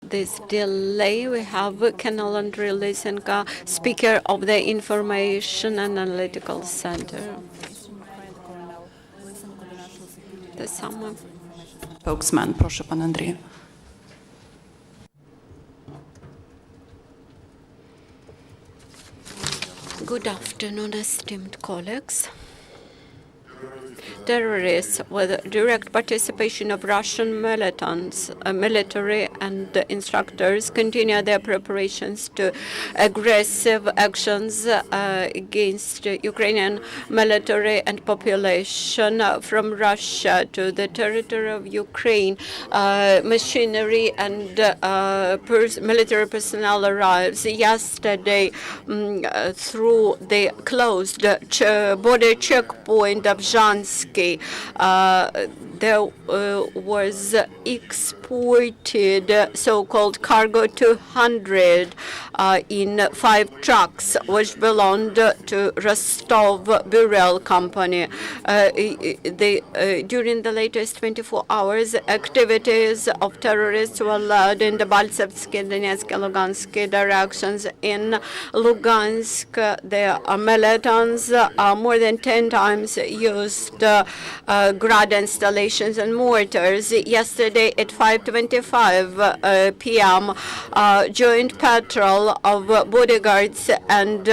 this delay, we have Colonel Andriy Lysenko, Speaker of the Information Analytical Center. The summer. Spokesman, proszę pan Andriy. Good afternoon, esteemed colleagues. Terrorists with direct participation of Russian militants, military and instructors continue their preparations to aggressive actions against Ukrainian military and population from Russia to the territory of Ukraine. Machinery and military personnel arrives yesterday through the closed border checkpoint of Zhansky. There was exported so-called cargo 200 in 5 trucks, which belonged to Rostov Burial Company. During the latest 24 hours, activities of terrorists were led in the Baltsevsky, Donetsk, and Lugansk directions. In Lugansk, the militants more than 10 times used Grad installations and mortars. Yesterday at 5:25 p.m., joint patrol of bodyguards and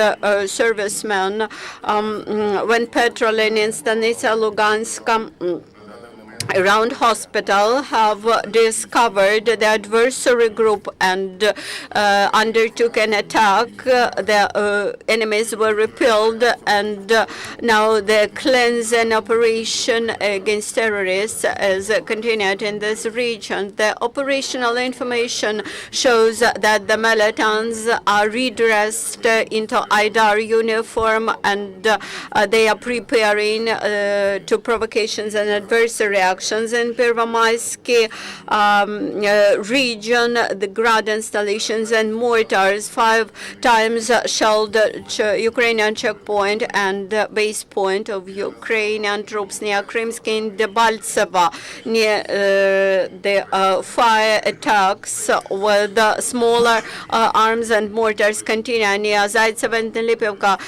servicemen when patrolling in Stanitsa, Lugansk, around hospital, have discovered the adversary group and undertook an attack. The enemies were repelled, and now the cleansing operation against terrorists is continued in this region. The operational information shows that the militants are redressed into IDAR uniform, and they are preparing to provocations and adversary actions. In Pervomaisky region, the Grad installations and mortars 5 times shelled Ukrainian checkpoint and base point of Ukrainian troops near Krymsky and Debaltseva. Near the fire attacks with smaller arms and mortars continue near Zaitsev and Lipivka.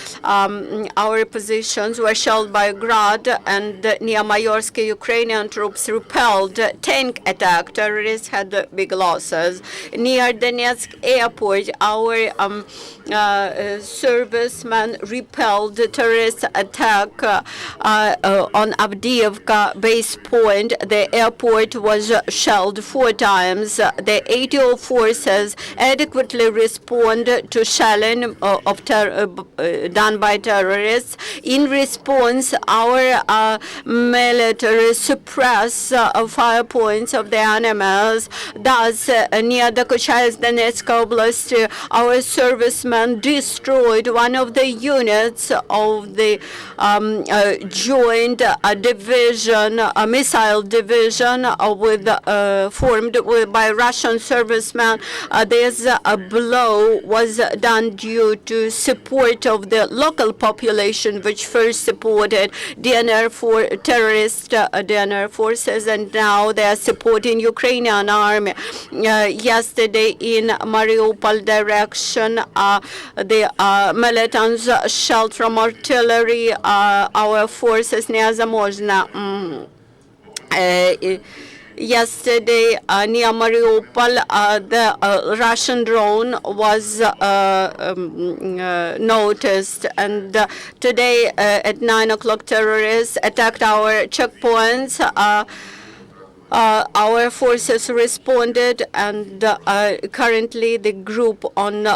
Our positions were shelled by Grad, and near Mayorsky, Ukrainian troops repelled tank attack. Terrorists had big losses. Near Donetsk airport, our servicemen repelled terrorist attack on Avdiivka base point. The airport was shelled 4 times. The ATO forces adequately respond to shelling of done by terrorists. In response, our military suppress fire points of the animals. Thus, near the Kuchaysk Donetsk Oblast, our servicemen destroyed one of the units of the joint division, a missile division formed by Russian servicemen. This blow was done due to support of the local population, which first supported DNR for terrorist DNR forces, and now they are supporting Ukrainian army. Yesterday in Mariupol direction, the militants shelled from artillery our forces near Zamozhna. Yesterday, near Mariupol, the Russian drone was noticed, and today at 9 o'clock, terrorists attacked our checkpoints. Our forces responded, and currently the group on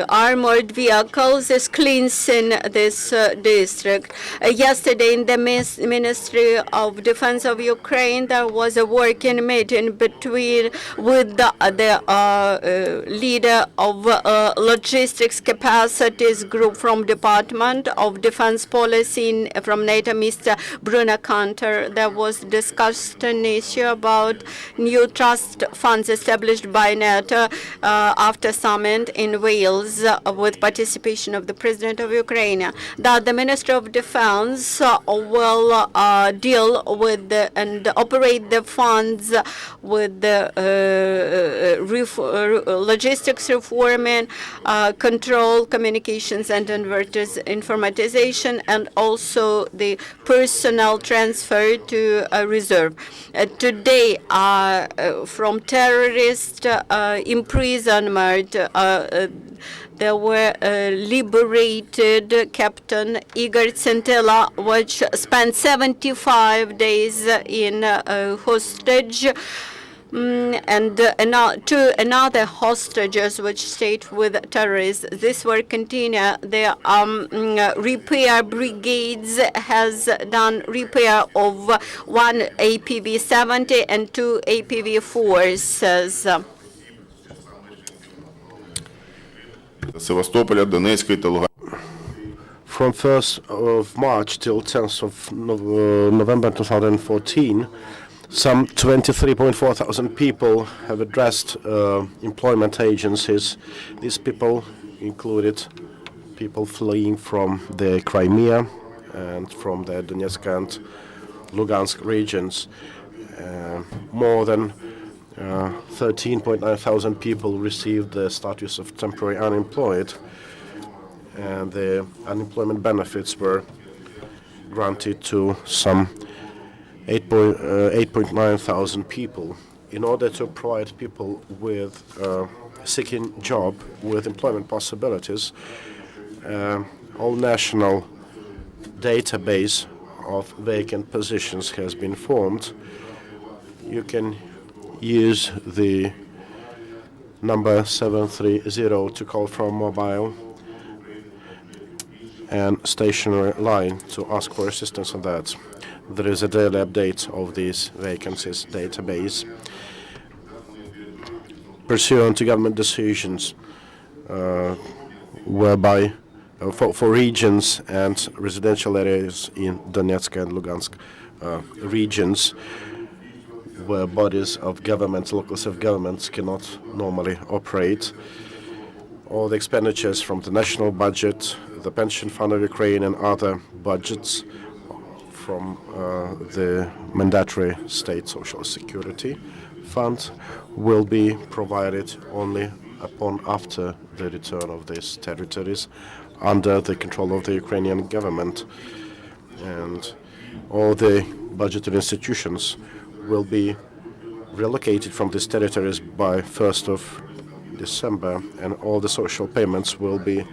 armored vehicles is cleansing this district. Yesterday in the Ministry of Defense of Ukraine, there was a working meeting with the leader of logistics capacities group from Department of Defense Policy from NATO, Mr. Bruno Kanter. There was discussion discussed an issue about new trust funds established by NATO after summit in Wales with participation of the President of Ukraine. That the Minister of Defense will deal with and operate the funds with the logistics reforming, control, communications and informatization, and also the personnel transfer to a reserve. Today, from terrorist imprisonment, there were liberated Captain Igor Tsentila, which spent 75 days in hostage, and two another hostages which stayed with terrorists. This were continue. The repair brigades has done repair of one APV-70 and two APV-4s. Севастополя, Донецької та Луганської. From 1st of March till 10th of November 2014, some 23.4 thousand people have addressed employment agencies. These people included people fleeing from the Crimea and from the Donetsk and Lugansk regions. More than 13.9 thousand people received the status of temporary unemployed, and the unemployment benefits were granted to some 8.9 thousand people. In order to provide people with seeking job with employment possibilities, all national database of vacant positions has been formed. You can use the number 730 to call from mobile and stationary line to ask for assistance on that. There is a daily update of these vacancies database. Pursuant to government decisions whereby for regions and residential areas in Donetsk and Lugansk regions where bodies of government, local self-governments cannot normally operate, all the expenditures from the national budget, the pension fund of Ukraine and other budgets from the mandatory state social security fund will be provided only after the return of these territories under the control of the Ukrainian government. And all the budgetary institutions will be relocated from these territories by 1st of December, and all the social payments will be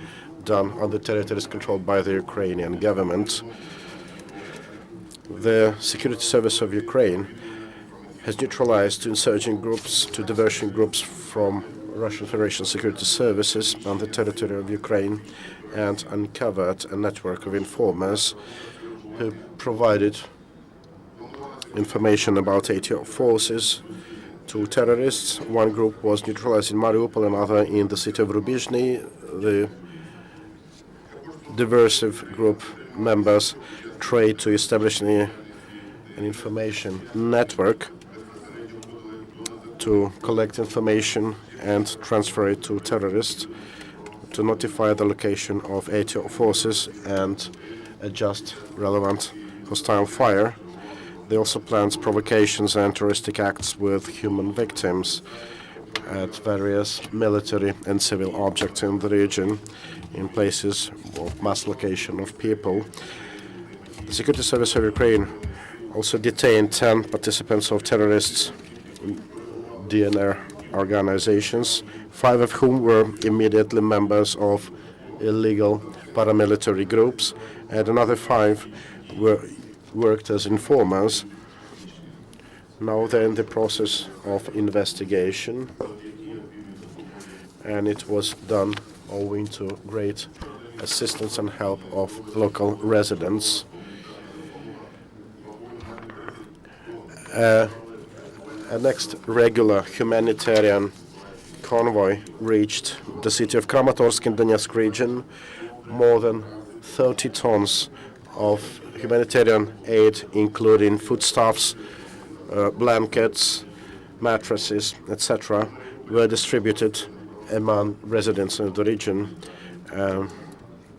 done on the territories controlled by the Ukrainian government. The Security Service of Ukraine has neutralized insurgent groups to diversion groups from Russian Federation security services on the territory of Ukraine and uncovered a network of informers who provided information about ATO forces to terrorists. One group was neutralized in Mariupol, another in the city of Rubizhny. The diversive group members tried to establish an information network to collect information and transfer it to terrorists, to notify the location of ATO forces and adjust relevant hostile fire. They also planned provocations and terroristic acts with human victims at various military and civil objects in the region, in places of mass location of people. The Security Service of Ukraine also detained 10 participants of terrorists DNR organizations, 5 of whom were immediately members of illegal paramilitary groups, and another 5 worked as informers. Now they're in the process of investigation, and it was done owing to great assistance and help of local residents. A next regular humanitarian convoy reached the city of Kramatorsk in Donetsk region. More than 30 tons of humanitarian aid, including foodstuffs, blankets, mattresses, etc., were distributed among residents in the region.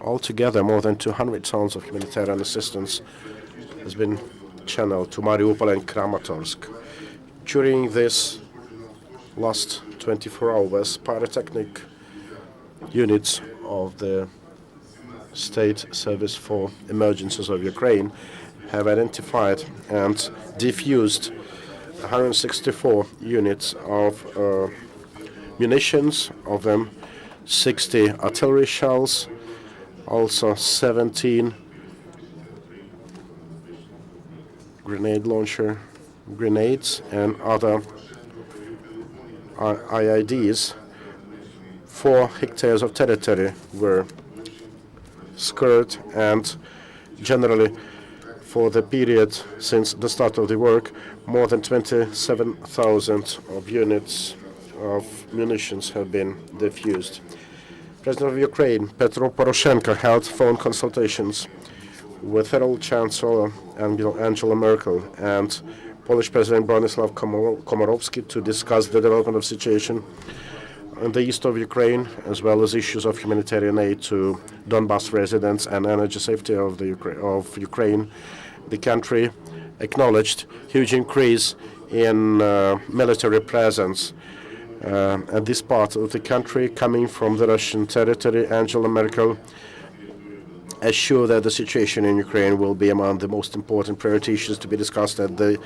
Altogether, more than 200 tons of humanitarian assistance has been channeled to Mariupol and Kramatorsk. During this last 24 hours, pyrotechnic units of the State Service for Emergencies of Ukraine have identified and defused 164 units of munitions, of them 60 artillery shells, also 17 grenade launcher grenades and other IEDs. 4 hectares of territory were scurried, and generally for the period since the start of the work, more than 27,000 of units of munitions have been defused. President of Ukraine, Petro Poroshenko, held phone consultations with Federal Chancellor Angela Merkel and Polish President Bronisław Komorowski to discuss the development of situation in the east of Ukraine, as well as issues of humanitarian aid to Donbas residents and energy safety of Ukraine. The country acknowledged huge increase in military presence at this part of the country coming from the Russian territory. Angela Merkel assured that the situation in Ukraine will be among the most important priority issues to be discussed at the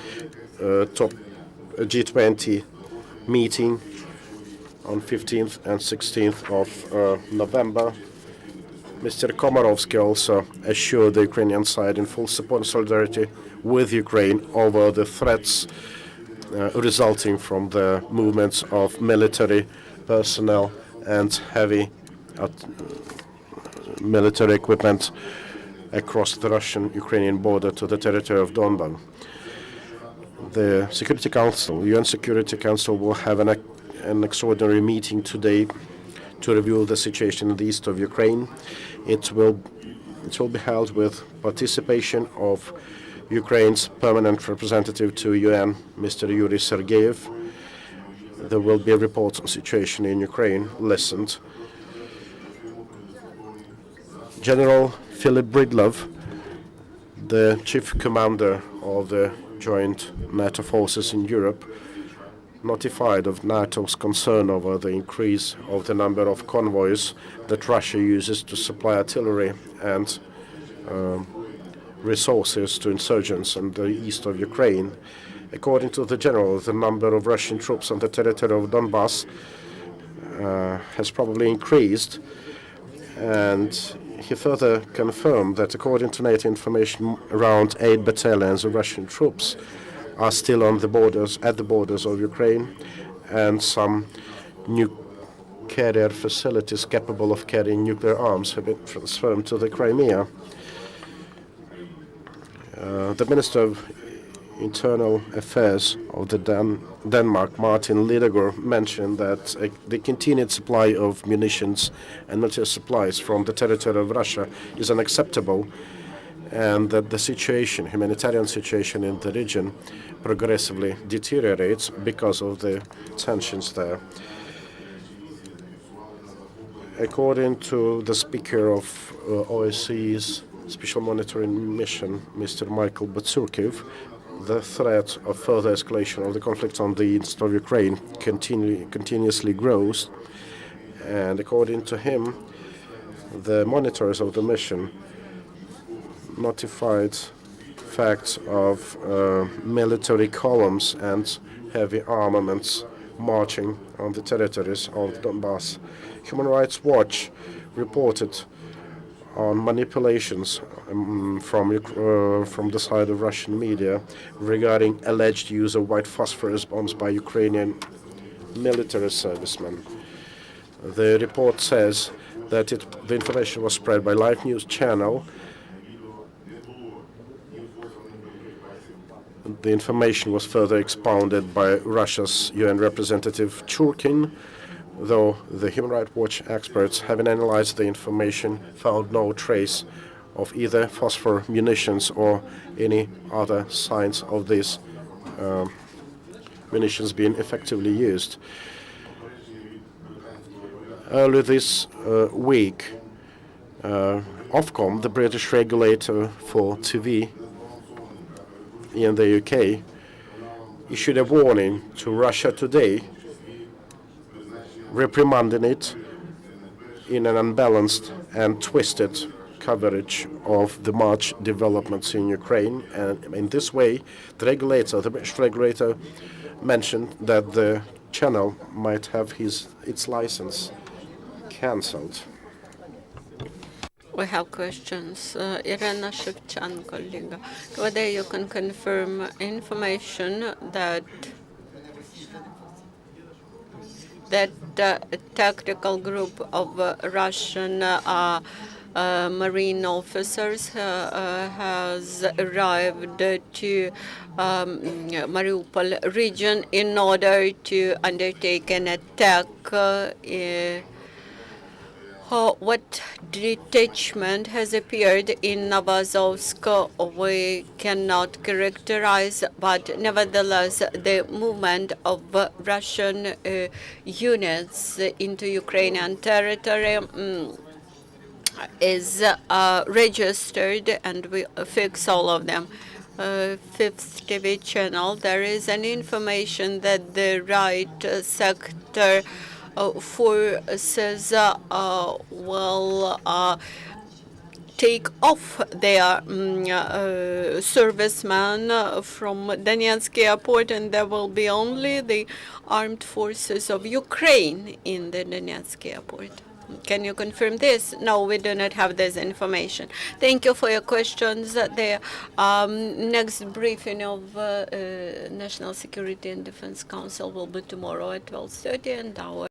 top G20 meeting on 15th and 16th of November. Mr. Komorowski also assured the Ukrainian side in full support and solidarity with Ukraine over the threats resulting from the movements of military personnel and heavy military equipment across the Russian-Ukrainian border to the territory of Donbas. The Security Council, UN Security Council, will have an extraordinary meeting today to review the situation in the east of Ukraine. It will be held with participation of Ukraine's permanent representative to UN, Mr. Yuri Sergeyev. There will be a report on situation in Ukraine listened. General Philip Bridlov, the chief commander of the joint NATO forces in Europe, notified of NATO's concern over the increase of the number of convoys that Russia uses to supply artillery and resources to insurgents in the east of Ukraine. According to the general, the number of Russian troops on the territory of Donbas has probably increased, and he further confirmed that according to NATO information, around 8 battalions of Russian troops are still on the borders, at the borders of Ukraine, and some new carrier facilities capable of carrying nuclear arms have been transferred to the Crimea. The Minister of Internal Affairs of the Denmark, Martin Lidegaard, mentioned that the continued supply of munitions and military supplies from the territory of Russia is unacceptable, and that the situation, humanitarian situation in the region, progressively deteriorates because of the tensions there. According to the Speaker of OSCE's Special Monitoring Mission, Mr. Michael Batsurkiv, the threat of further escalation of the conflict on the east of Ukraine continuously grows, and according to him, the monitors of the mission notified facts of military columns and heavy armaments marching on the territories of Donbas. Human Rights Watch reported on manipulations from the side of Russian media regarding alleged use of white phosphorus bombs by Ukrainian military servicemen. The report says that the information was spread by Live News channel. The information was further expounded by Russia's UN representative Churkin, though the Human Rights Watch experts, having analyzed the information, found no trace of either phosphor munitions or any other signs of this munitions being effectively used. Earlier this week, Ofcom, the British regulator for TV in the UK, issued a warning to Russia Today, reprimanding it in an unbalanced and twisted coverage of the March developments in Ukraine. And in this way, the British regulator, mentioned that the channel might have its license cancelled. We have questions. Irena Shevchenko, Liga. Whether you can confirm information that a tactical group of Russian Marine officers has arrived to Mariupol region in order to undertake an attack. What detachment has appeared in Novozovsk, we cannot characterize, but nevertheless, the movement of Russian units into Ukrainian territory is registered, and we fix all of them. Fifth TV channel, there is an information that the right sector forces will take off their servicemen from Donetsk airport, and there will be only the armed forces of Ukraine in the Donetsk airport. Can you confirm this? No, we do not have this information. Thank you for your questions. The next briefing of National Security and Defense Council will be tomorrow at 12:30, and our